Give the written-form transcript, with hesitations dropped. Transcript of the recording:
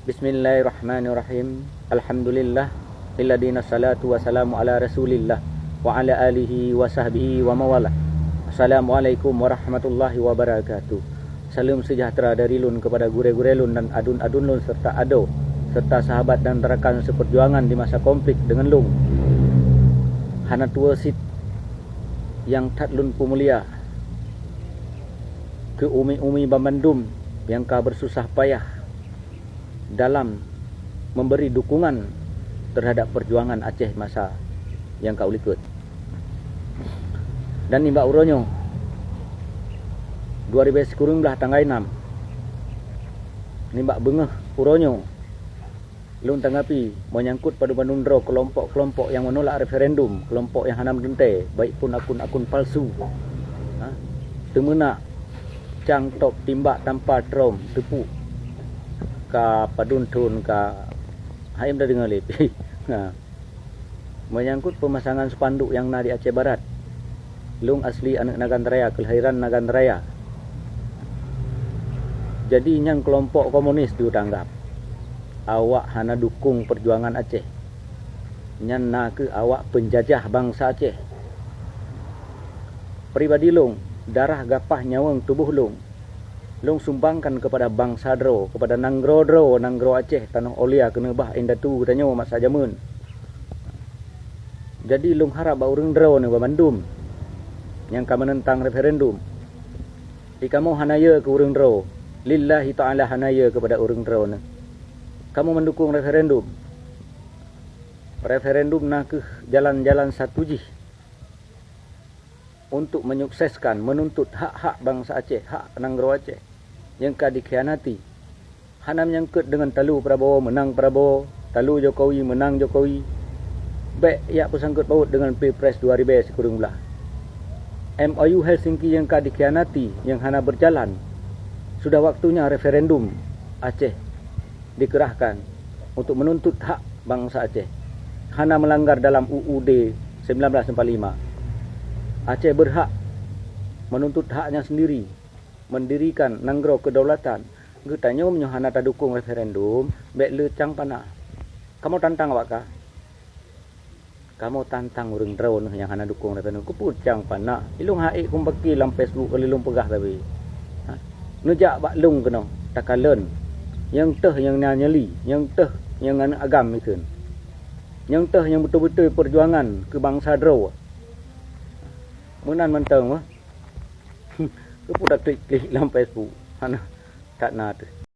Bismillahirrahmanirrahim. Alhamdulillah lilladina salatu wassalamu ala rasulillah wa ala alihi wa sahbihi wa mawala. Assalamualaikum warahmatullahi wabarakatuh. Salam sejahtera dari Lun kepada gure-gure Lun dan adun-adun Lun serta ado serta sahabat dan rakan seperjuangan di masa konflik dengan Lun. Hana tua sit yang tat Lun pemulia ke umi-umi Bamandum yang ka bersusah payah dalam memberi dukungan terhadap perjuangan Aceh masa yang kau ikut. Dan Mbak Uronyo 2000 kurung belah tanggai 6 ni Mbak Bengeh Uronyo Lun tanggapi menyangkut pada Bandundro kelompok-kelompok yang menolak referendum, kelompok yang hanam dente, baik pun akun-akun palsu, temenak cang top timbak tanpa trom tepu ka paduntun ka haim dah dengar lep. Menyangkut pemasangan spanduk yang na di Aceh Barat. Lung asli anak Nagan Raya, kelahiran Nagan Raya. Jadi yang kelompok komunis diutanggap awak hana dukung perjuangan Aceh. Nyan na ke awak penjajah bangsa Aceh. Pribadi Lung, darah gapah nyawang tubuh Lung sumbangkan kepada bangsa Dro, kepada Nanggro Aceh, tanah olia kena bah indatu katanya masa jamun. Jadi Lung harap urang Dro ni Bandung yang kamu menentang referendum. Kamu hanaya ke urang Dro, lillahi ta'ala hanaya kepada urang Dro ni. Kamu mendukung referendum. Referendum nak ke jalan-jalan satu jih untuk menyukseskan, menuntut hak-hak bangsa Aceh, hak Nanggro Aceh yang ka dikhianati. Hanam nyangkut dengan talu Prabowo menang Prabowo, talu Jokowi menang Jokowi. Baik ia bersangkut paut dengan Pilpres 2000 sekurang belah. MOU Helsinki yang ka dikhianati, yang hana berjalan. Sudah waktunya referendum Aceh dikerahkan untuk menuntut hak bangsa Aceh. Hana melanggar dalam UUD 1945. Aceh berhak menuntut haknya sendiri, mendirikan Nanggro kedaulatan. Getanya menyohana ta dukung referendum, bek le cang pana. Kamu tantang awak ka? Kamu tantang urang Dro yang hana dukung referendum. Ku pucang pana. Ilung haik kum baki dalam Facebook kali lung pegah tapi. Nujak bak lung kena takalen. Yang teh yang nyali, yang teh yang agam ikun. Yang teh yang betul-betul perjuangan ke bangsa Dro. Munan mentang wah. Ku dah klik dalam Facebook. Hana tak nak tu.